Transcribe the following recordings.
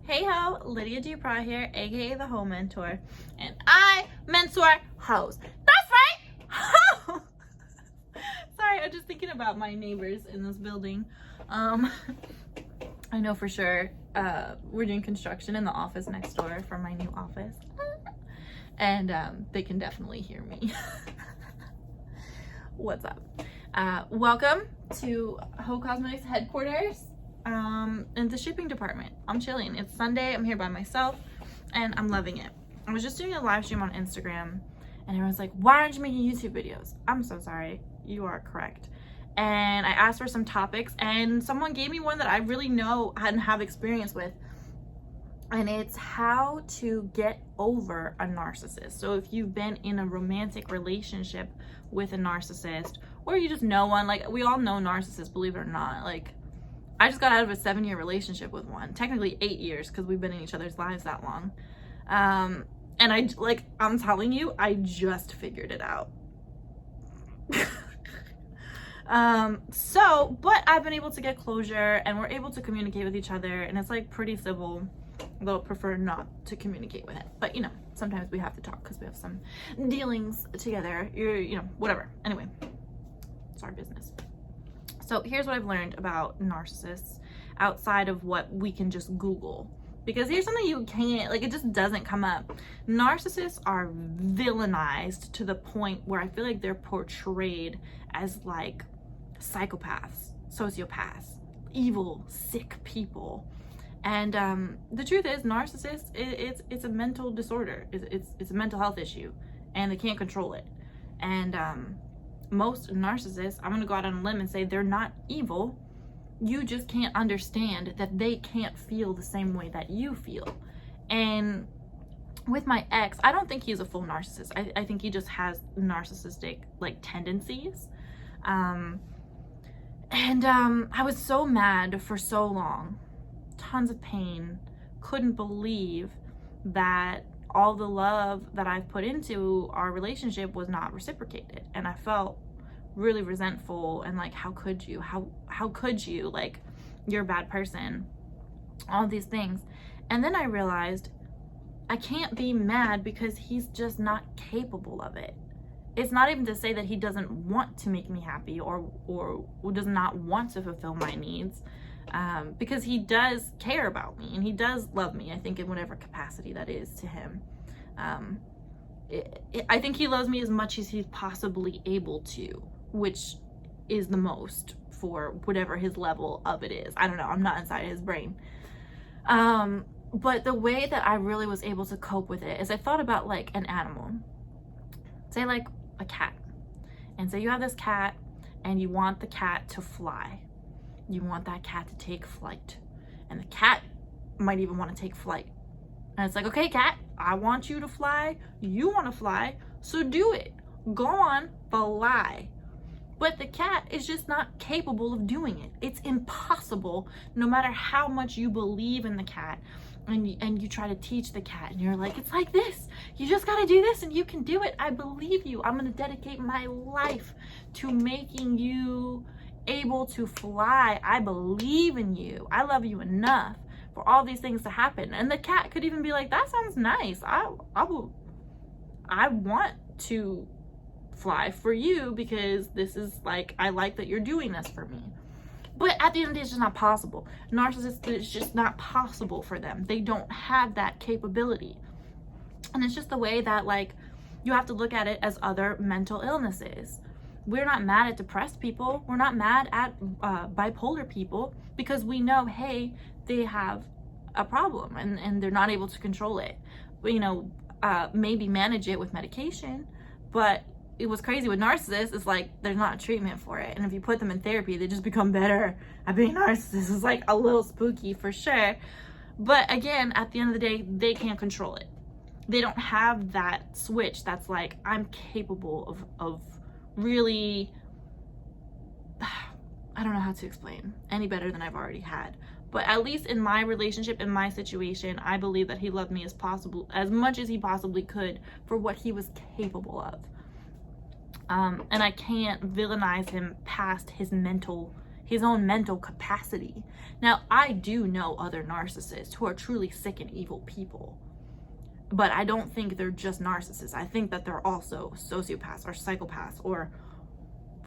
Hey ho, Lydia Dupra here, aka the Home Mentor, and I mentor hoes. That's right! Sorry, I'm just thinking about my neighbors in this building. I know for sure we're doing construction in the office next door for my new office, and they can definitely hear me. What's up? Welcome to Ho Cosmetics headquarters. In the shipping department. I'm chilling. It's Sunday. I'm here by myself and I'm loving it. I was just doing a live stream on Instagram and everyone's like, why aren't you making YouTube videos? I'm so sorry. You are correct. And I asked for some topics and someone gave me one that I really know and have experience with. And it's how to get over a narcissist. So if you've been in a romantic relationship with a narcissist, or you just know one, like we all know narcissists, believe it or not. Like, I just got out of a 7-year relationship with one, technically 8 years because we've been in each other's lives that long. And I'm telling you, I just figured it out. But I've been able to get closure and we're able to communicate with each other and it's like pretty civil, although I prefer not to communicate with him. But you know, sometimes we have to talk because we have some dealings together, whatever. Anyway, it's our business. So here's what I've learned about narcissists outside of what we can just Google. Because here's something you can't, like, it just doesn't come up. Narcissists are villainized to the point where I feel like they're portrayed as like psychopaths, sociopaths, evil, sick people. And the truth is, narcissists, it's a mental disorder. It's a mental health issue and they can't control it. And most narcissists, I'm gonna go out on a limb and say they're not evil. You just can't understand that they can't feel the same way that you feel. And with my ex, I don't think he's a full narcissist. I think he just has narcissistic like tendencies. I was so mad for so long, tons of pain, couldn't believe that all the love that I've put into our relationship was not reciprocated. And I felt really resentful and like, how could you? How could you? Like, you're a bad person. All these things. And then I realized I can't be mad because he's just not capable of it. It's not even to say that he doesn't want to make me happy or does not want to fulfill my needs. Because he does care about me and he does love me, I think, in whatever capacity that is to him. I think he loves me as much as he's possibly able to, which is the most for whatever his level of it is. I don't know, I'm not inside his brain. But the way that I really was able to cope with it is I thought about like an animal, say like a cat, and say you have this cat and you want the cat to fly. You want that cat to take flight, and the cat might even want to take flight. And it's like, okay, cat, I want you to fly. You want to fly, so do it. Go on, fly. But the cat is just not capable of doing it. It's impossible, no matter how much you believe in the cat and you try to teach the cat. And you're like, it's like this. You just got to do this and you can do it. I believe you. I'm going to dedicate my life to making you able to fly. I believe in you. I love you enough for all these things to happen. And the cat could even be like, that sounds nice. I want to fly for you because this is like, I like that you're doing this for me. But at the end of the day, it's just not possible. Narcissists, it's just not possible for them. They don't have that capability. And it's just the way that, like, you have to look at it as other mental illnesses. We're not mad at depressed people. We're not mad at bipolar people because we know, hey, they have a problem and they're not able to control it. But, maybe manage it with medication. But it was crazy with narcissists. It's like there's not a treatment for it. And if you put them in therapy, they just become better at being narcissists. It's like a little spooky for sure. But again, at the end of the day, they can't control it. They don't have that switch that's like, I'm capable of really, I don't know how to explain any better than I've already had. But at least in my relationship, in my situation, I believe that he loved me as much as he possibly could for what he was capable of. And I can't villainize him past his mental his own mental capacity. Now, I do know other narcissists who are truly sick and evil people, but I don't think they're just narcissists. I think that they're also sociopaths or psychopaths or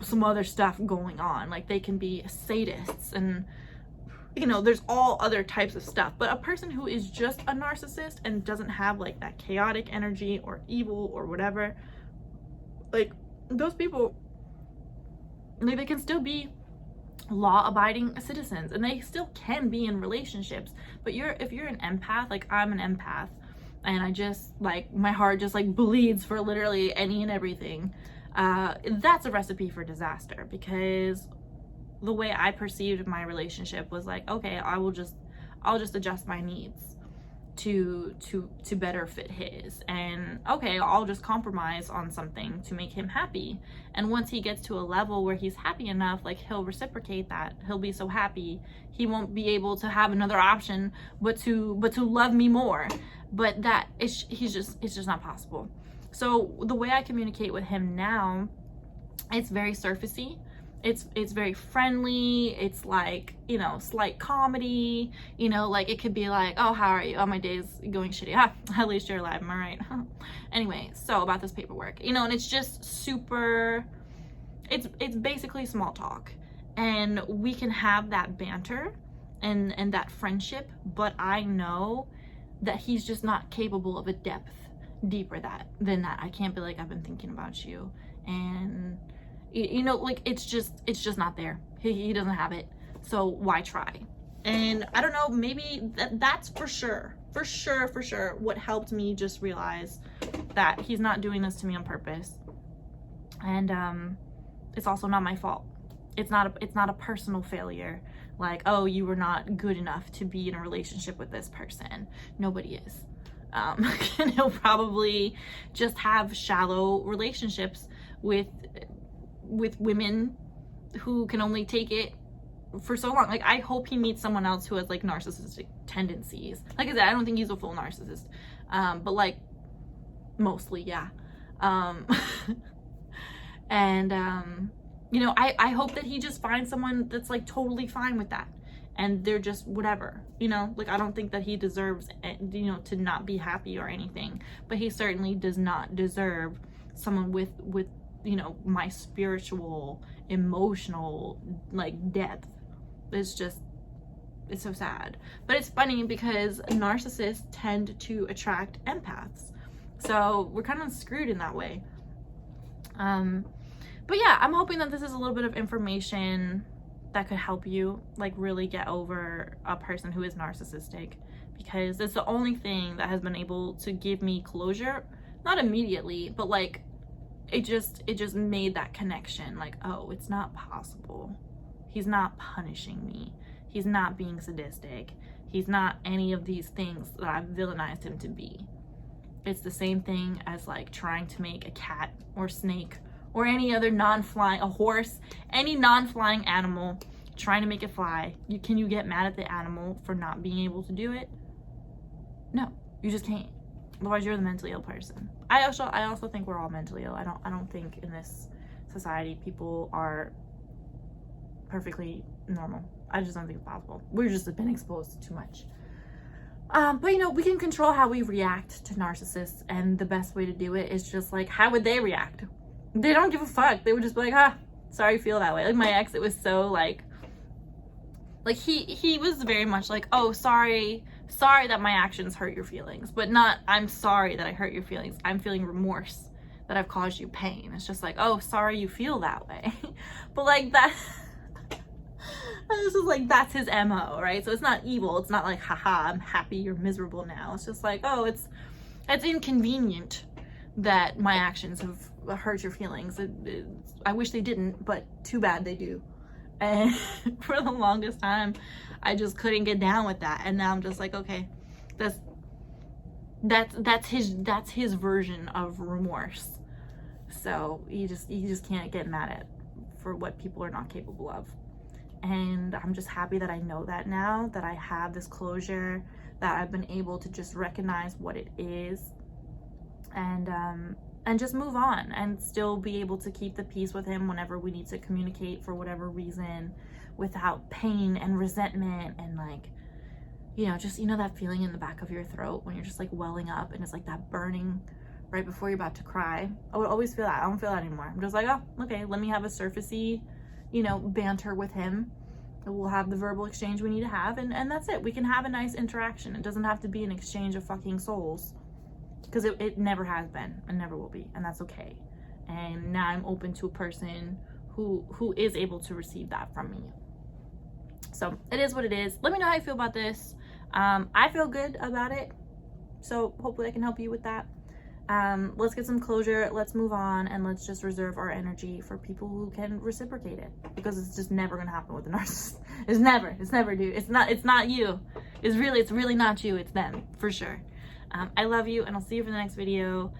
some other stuff going on. Like, they can be sadists and, you know, there's all other types of stuff. But a person who is just a narcissist and doesn't have like that chaotic energy or evil or whatever, like, those people, like, they can still be law-abiding citizens and they still can be in relationships. But if you're an empath, like I'm an empath, and I just, like, my heart just like bleeds for literally any and everything, that's a recipe for disaster. Because the way I perceived my relationship was like, okay, I'll just adjust my needs to better fit his, and okay, I'll just compromise on something to make him happy. And once he gets to a level where he's happy enough, like, he'll reciprocate that. He'll be so happy he won't be able to have another option but to love me more. But that it's just not possible. So the way I communicate with him now, it's very surfacey. It's very friendly. It's like, you know, slight comedy, you know, like it could be like, oh, how are you? Oh, my day's going shitty. At least you're alive. Am I right? Anyway, so about this paperwork, you know, and it's just super, it's basically small talk, and we can have that banter and that friendship, but I know that he's just not capable of a depth deeper than that. I can't be like, I've been thinking about you, and you know, like, it's just not there. He doesn't have it, so why try? And I don't know, maybe that's for sure what helped me just realize that he's not doing this to me on purpose. And it's also not my fault. It's not a personal failure, like, oh, you were not good enough to be in a relationship with this person. Nobody is. And he'll probably just have shallow relationships with women who can only take it for so long. Like, I hope he meets someone else who has like narcissistic tendencies. Like I said, I don't think he's a full narcissist, but like mostly, yeah. And you know, I hope that he just finds someone that's like totally fine with that, and they're just whatever, you know. Like, I don't think that he deserves, you know, to not be happy or anything, but he certainly does not deserve someone with you know, my spiritual, emotional, like, depth. It's so sad. But it's funny because narcissists tend to attract empaths, so we're kind of screwed in that way. But yeah, I'm hoping that this is a little bit of information that could help you, like, really get over a person who is narcissistic, because it's the only thing that has been able to give me closure. Not immediately, but like, it just made that connection, like, oh, it's not possible. He's not punishing me. He's not being sadistic. He's not any of these things that I've villainized him to be. It's the same thing as like trying to make a cat or snake or any other non-flying, a horse, any non-flying animal, trying to make it fly. Can you get mad at the animal for not being able to do it? No, you just can't. Otherwise, you're the mentally ill person. I also think we're all mentally ill. I don't think in this society people are perfectly normal. I just don't think it's possible. We've just been exposed to too much. But you know, we can control how we react to narcissists, and the best way to do it is just like, how would they react? They don't give a fuck. They would just be like, sorry you feel that way. Like my ex, it was so like he was very much like, oh, sorry that my actions hurt your feelings, but not, I'm sorry that I hurt your feelings. I'm feeling remorse that I've caused you pain. It's just like, oh, sorry you feel that way. But like that, this is like, that's his MO, right? So it's not evil. It's not like, haha, I'm happy you're miserable now. It's just like, oh, it's inconvenient that my actions have hurt your feelings. I wish they didn't, but too bad they do. And for the longest time, I just couldn't get down with that. And now I'm just like, okay, that's his version of remorse. So you just can't get mad at for what people are not capable of. And I'm just happy that I know that now, that I have this closure, that I've been able to just recognize what it is. And and just move on and still be able to keep the peace with him whenever we need to communicate for whatever reason, without pain and resentment and like, you know, just, you know, that feeling in the back of your throat when you're just like welling up and it's like that burning right before you're about to cry. I would always feel that. I don't feel that anymore. I'm just like, oh, okay, let me have a surfacey, you know, banter with him. We'll have the verbal exchange we need to have, and that's it. We can have a nice interaction. It doesn't have to be an exchange of fucking souls, because it never has been and never will be, and that's okay. And now I'm open to a person who is able to receive that from me. So it is what it is. Let me know how you feel about this. I feel good about it, so hopefully I can help you with that. Let's get some closure, let's move on, and let's just reserve our energy for people who can reciprocate it, because it's just never gonna happen with a narcissist. It's never, dude. It's not you. It's really not you, it's them, for sure. I love you, and I'll see you for the next video.